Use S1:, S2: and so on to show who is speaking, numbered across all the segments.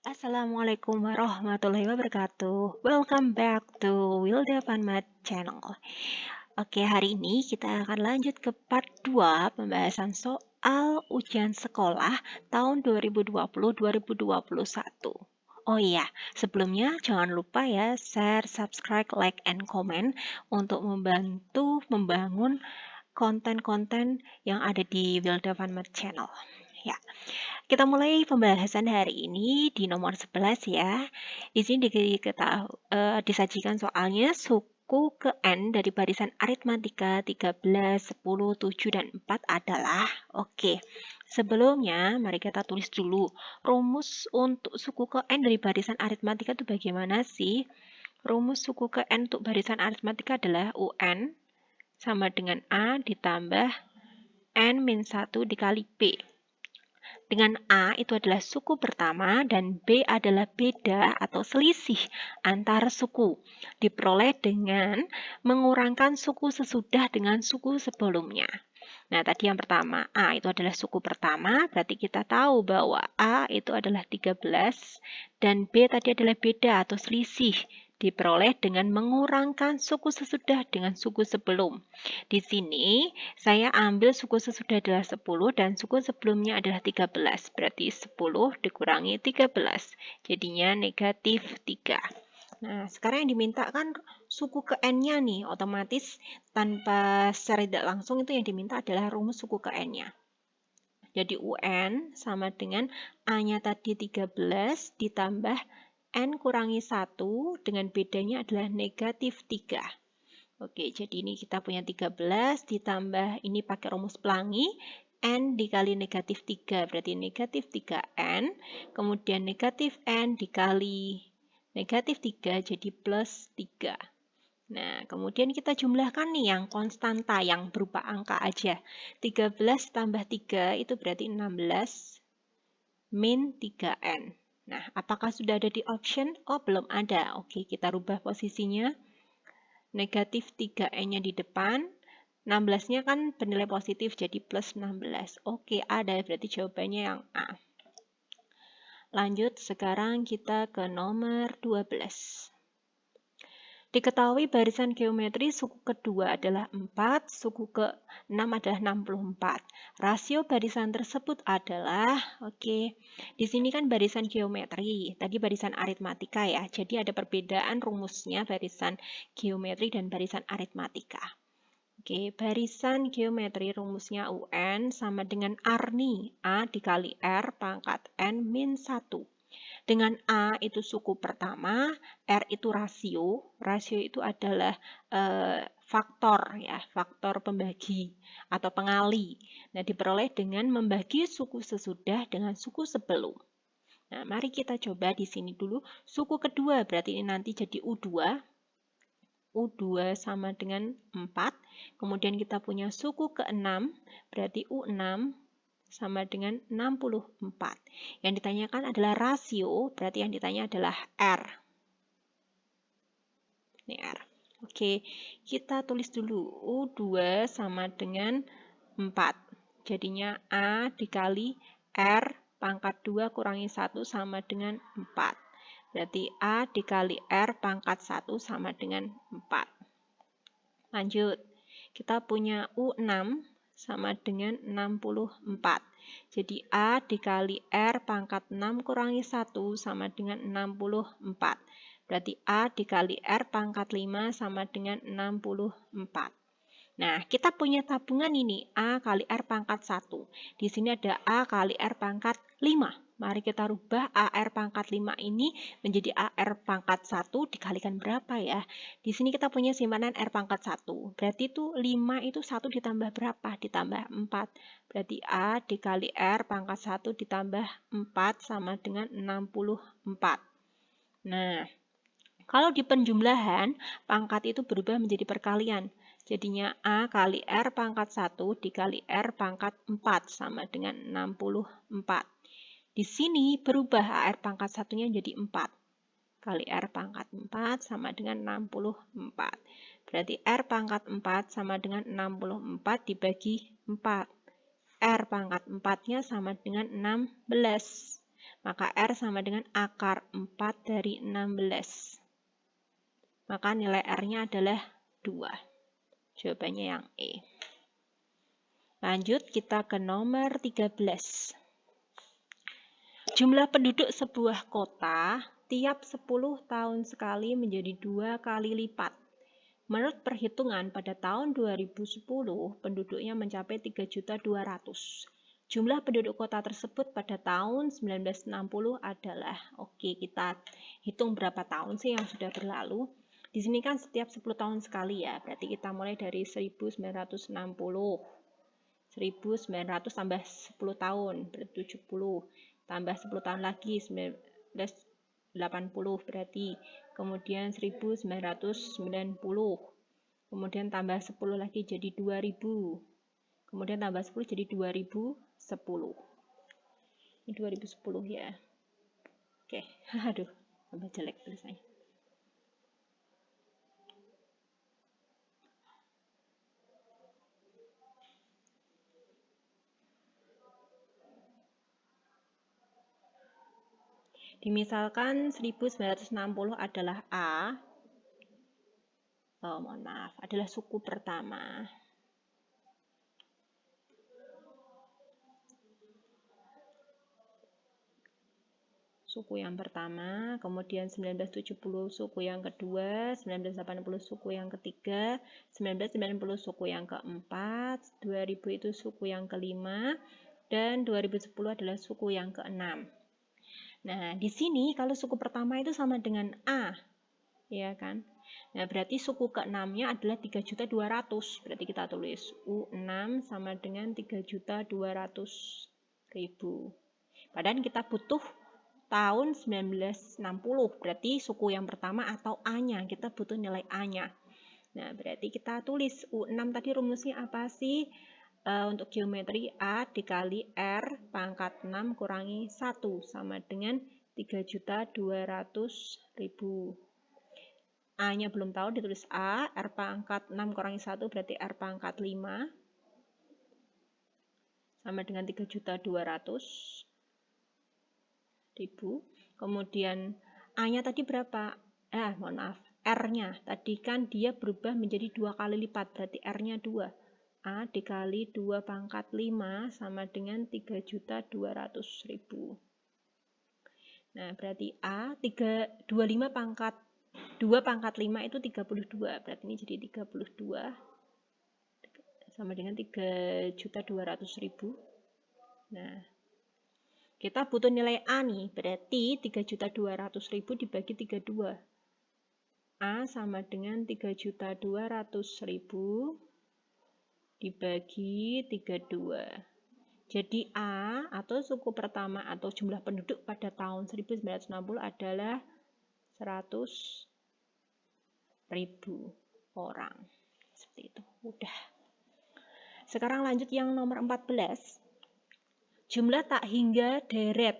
S1: Assalamualaikum warahmatullahi wabarakatuh. Welcome back to Wilda Fanmat Channel. Oke, hari ini kita akan lanjut ke part 2 pembahasan soal ujian sekolah tahun 2020-2021. Oh iya, sebelumnya jangan lupa ya share, subscribe, like, and comment untuk membantu membangun konten-konten yang ada di Wilda Fanmat Channel. Ya. Kita mulai pembahasan hari ini di nomor 11 ya. Di sini disajikan soalnya suku ke N dari barisan aritmatika 13, 10, 7, dan 4 adalah, oke. Sebelumnya, mari kita tulis dulu. Rumus untuk suku ke N dari barisan aritmatika itu bagaimana sih? Rumus suku ke N untuk barisan aritmatika adalah UN sama dengan A ditambah N-1 dikali B. Dengan A itu adalah suku pertama dan B adalah beda atau selisih antar suku. Diperoleh dengan mengurangkan suku sesudah dengan suku sebelumnya. Nah, tadi yang pertama, A itu adalah suku pertama, berarti kita tahu bahwa A itu adalah 13 dan B tadi adalah beda atau selisih. Diperoleh dengan mengurangkan suku sesudah dengan suku sebelum. Di sini saya ambil suku sesudah adalah 10 dan suku sebelumnya adalah 13. Berarti 10 dikurangi 13. Jadinya negatif 3. Nah, sekarang yang diminta kan suku ke N-nya nih. Otomatis tanpa secara tidak langsung itu yang diminta adalah rumus suku ke N-nya. Jadi UN sama dengan A-nya tadi 13 ditambah N kurangi 1 dengan bedanya adalah negatif 3. Oke, jadi ini kita punya 13 ditambah ini pakai rumus pelangi, N dikali negatif 3, berarti negatif 3N, kemudian negatif N dikali negatif 3 jadi plus 3. Nah, kemudian kita jumlahkan nih yang konstanta, yang berupa angka aja. 13 tambah 3 itu berarti 16 min 3N. Nah, apakah sudah ada di option? Oh, belum ada. Oke, kita rubah posisinya. Negatif 3N-nya di depan. 16-nya kan bernilai positif, jadi plus 16. Oke, ada. Berarti jawabannya yang A. Lanjut, sekarang kita ke nomor 12. Diketahui barisan geometri suku kedua adalah 4, suku ke-6 adalah 64. Rasio barisan tersebut adalah, oke, di sini kan barisan geometri, tadi barisan aritmatika ya, jadi ada perbedaan rumusnya barisan geometri dan barisan aritmatika. Oke, barisan geometri rumusnya UN sama dengan R nih, A dikali R pangkat N min 1. Dengan A itu suku pertama, R itu rasio. Rasio itu adalah faktor ya, faktor pembagi atau pengali. Nah, diperoleh dengan membagi suku sesudah dengan suku sebelum. Nah, mari kita coba di sini dulu. Suku kedua berarti ini nanti jadi U2. U2 sama dengan 4. Kemudian kita punya suku ke-6, berarti U6 sama dengan 64. Yang ditanyakan adalah rasio, berarti yang ditanya adalah R. Ini R. Oke, kita tulis dulu U2 sama dengan 4. Jadinya A dikali R pangkat 2 kurangi 1 sama dengan 4. Berarti A dikali R pangkat 1 sama dengan 4. Lanjut, kita punya U6 sama dengan 64. Jadi A dikali R pangkat 6 kurangi 1 sama dengan 64. Berarti A dikali R pangkat 5 sama dengan 64. Nah, kita punya tabungan ini, A kali R pangkat 1. Di sini ada A kali R pangkat 5. Mari kita rubah AR pangkat 5 ini menjadi AR pangkat 1 dikalikan berapa ya? Di sini kita punya simpanan R pangkat 1. Berarti itu 5 itu 1 ditambah berapa? Ditambah 4. Berarti A dikali R pangkat 1 ditambah 4 sama dengan 64. Nah, kalau di penjumlahan, pangkat itu berubah menjadi perkalian. Jadinya A kali R pangkat 1 dikali R pangkat 4 sama dengan 64. Di sini berubah AR pangkat 1-nya jadi 4. Kali R pangkat 4 sama dengan 64. Berarti R pangkat 4 sama dengan 64 dibagi 4. R pangkat 4-nya sama dengan 16. Maka R sama dengan akar 4 dari 16. Maka nilai R-nya adalah 2. Jawabannya yang E. Lanjut kita ke nomor 13. Jumlah penduduk sebuah kota tiap 10 tahun sekali menjadi 2 kali lipat. Menurut perhitungan pada tahun 2010, penduduknya mencapai 3.200.000. Jumlah penduduk kota tersebut pada tahun 1960 adalah, oke, kita hitung berapa tahun sih yang sudah berlalu. Di sini kan setiap 10 tahun sekali ya, berarti kita mulai dari 1960. 1900 tambah 10 tahun, berarti 70. Tambah 10 tahun lagi, 1980 berarti. Kemudian 1990. Kemudian tambah 10 lagi jadi 2000. Kemudian tambah 10 jadi 2010. Ini 2010 ya. Oke, aduh, tambah jelek tulisannya. Dimisalkan 1960 adalah A. Oh, mohon maaf, adalah suku pertama. Suku yang pertama, kemudian 1970 suku yang kedua, 1980 suku yang ketiga, 1990 suku yang keempat, 2000 itu suku yang kelima, dan 2010 adalah suku yang keenam. Nah, di sini kalau suku pertama itu sama dengan A, ya kan? Nah, berarti suku keenamnya adalah 3.200.000. Berarti kita tulis U6 sama dengan 3.200.000. Padahal kita butuh tahun 1960. Berarti suku yang pertama atau A-nya. Kita butuh nilai A-nya. Nah, berarti kita tulis U6 tadi rumusnya apa sih? Untuk geometri A dikali R pangkat 6 kurangi 1 sama dengan 3.200.000. A-nya belum tahu, ditulis A, R pangkat 6 kurangi 1 berarti R pangkat 5 sama dengan 3.200.000. Kemudian A-nya tadi berapa? Mohon maaf, R-nya tadi kan dia berubah menjadi 2 kali lipat, berarti R-nya 2. A dikali 2 pangkat 5 sama dengan 3.200.000. Nah, berarti A 25 pangkat 2 pangkat 5 itu 32. Berarti ini jadi 32 sama dengan 3.200.000. Nah, kita butuh nilai A nih. Berarti 3.200.000 dibagi 32. A sama dengan 3.200.000 dibagi 32. Jadi A atau suku pertama atau jumlah penduduk pada tahun 1960 adalah 100.000 orang. Seperti itu. Udah. Sekarang lanjut yang nomor 14. Jumlah tak hingga deret.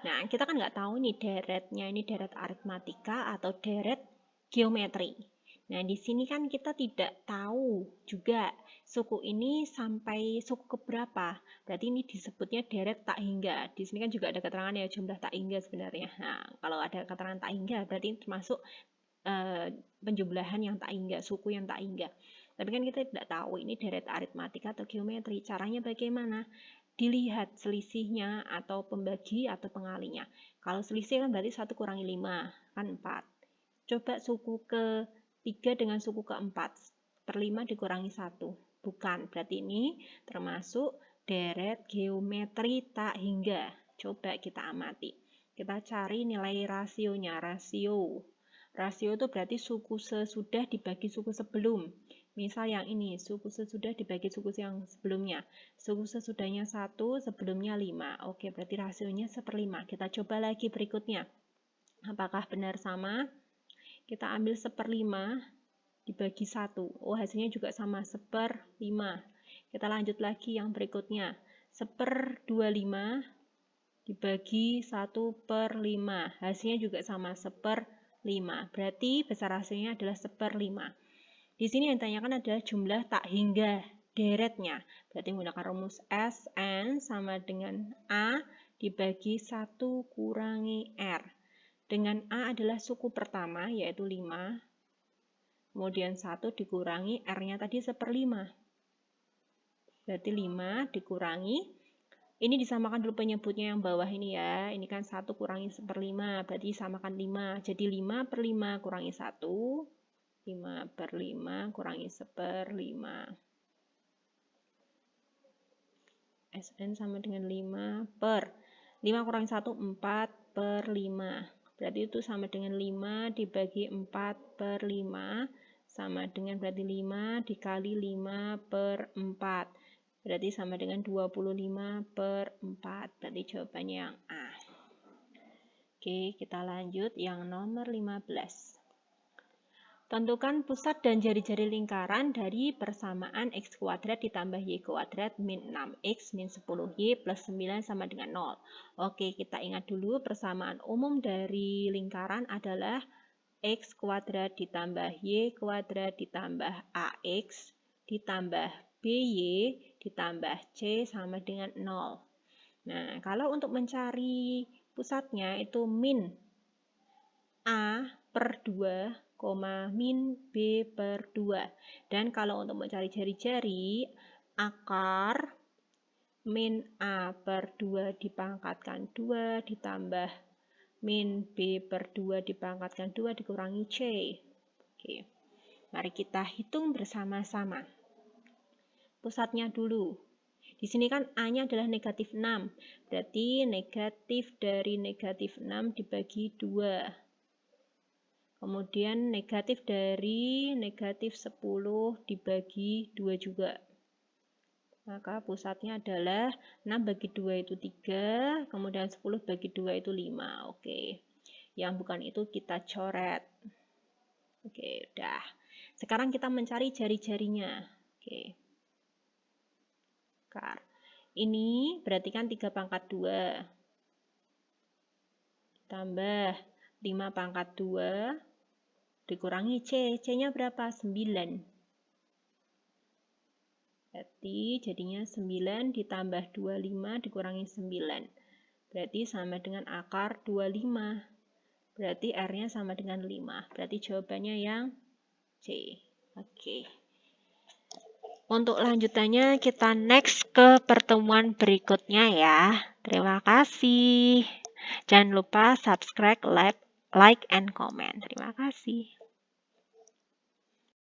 S1: Nah, kita kan nggak tahu nih deretnya ini deret aritmatika atau deret geometri. Nah, di sini kan kita tidak tahu juga suku ini sampai suku keberapa. Berarti ini disebutnya deret tak hingga. Di sini kan juga ada keterangan ya jumlah tak hingga sebenarnya. Nah, kalau ada keterangan tak hingga berarti termasuk penjumlahan yang tak hingga, suku yang tak hingga. Tapi kan kita tidak tahu ini deret aritmatika atau geometri. Caranya bagaimana? Dilihat selisihnya atau pembagi atau pengalinya. Kalau selisih kan berarti 1 kurangi 5, kan 4. Coba suku ke-3 dengan suku ke-4. Per 5 dikurangi 1. Bukan, berarti ini termasuk deret geometri tak hingga. Coba kita amati. Kita cari nilai rasionya. Rasio itu berarti suku sesudah dibagi suku sebelum. Misal yang ini, suku sesudah dibagi suku yang sebelumnya. Suku sesudahnya 1, sebelumnya 5. Oke, berarti rasionya 1/5. Kita coba lagi berikutnya. Apakah benar sama? Kita ambil 1/5 dibagi 1. Oh, hasilnya juga sama, 1/5. Kita lanjut lagi yang berikutnya. 1/25 dibagi 1/5. Hasilnya juga sama, 1/5. Berarti besar hasilnya adalah 1/5. Di sini yang ditanyakan adalah jumlah tak hingga deretnya. Berarti menggunakan rumus SN sama dengan A dibagi 1 kurangi R. Dengan A adalah suku pertama, yaitu 5. Kemudian 1 dikurangi, R-nya tadi 1/5. Berarti 5 dikurangi, ini disamakan dulu penyebutnya yang bawah ini ya. Ini kan 1 kurangi 1/5, berarti disamakan 5. Jadi 5/5 kurangi 1. 5/5 kurangi 1/5. Sn sama dengan 5 kurangi 1, 4/5. Berarti itu sama dengan 5 dibagi 4/5. Sama dengan berarti 5 dikali 5/4. Berarti sama dengan 25/4. Berarti jawabannya yang A. Oke, kita lanjut yang nomor 15. Tentukan pusat dan jari-jari lingkaran dari persamaan x kuadrat ditambah y kuadrat min 6x min 10y plus 9 sama dengan 0. Oke, kita ingat dulu persamaan umum dari lingkaran adalah x kuadrat ditambah y kuadrat ditambah ax ditambah by ditambah c sama dengan 0. Nah, kalau untuk mencari pusatnya itu min A/2, min B/2. Dan kalau untuk mencari jari-jari, akar min A/2 dipangkatkan 2 ditambah min B/2 dipangkatkan 2 dikurangi C. Oke, mari kita hitung bersama-sama. Pusatnya dulu. Di sini kan A-nya adalah negatif 6. Berarti negatif dari negatif 6 dibagi 2. Kemudian negatif dari negatif 10 dibagi 2 juga. Maka pusatnya adalah 6 bagi 2 itu 3, kemudian 10 bagi 2 itu 5. Oke. Yang bukan itu kita coret. Oke, udah. Sekarang kita mencari jari-jarinya. Oke. Ini berarti kan 3 pangkat 2. Tambah 5 pangkat 2. Dikurangi C. C-nya berapa? 9. Berarti jadinya 9 ditambah 25 dikurangi 9. Berarti sama dengan akar 25. Berarti R-nya sama dengan 5. Berarti jawabannya yang C. Oke. Untuk lanjutannya kita next ke pertemuan berikutnya ya. Terima kasih. Jangan lupa subscribe, like, and comment. Terima kasih.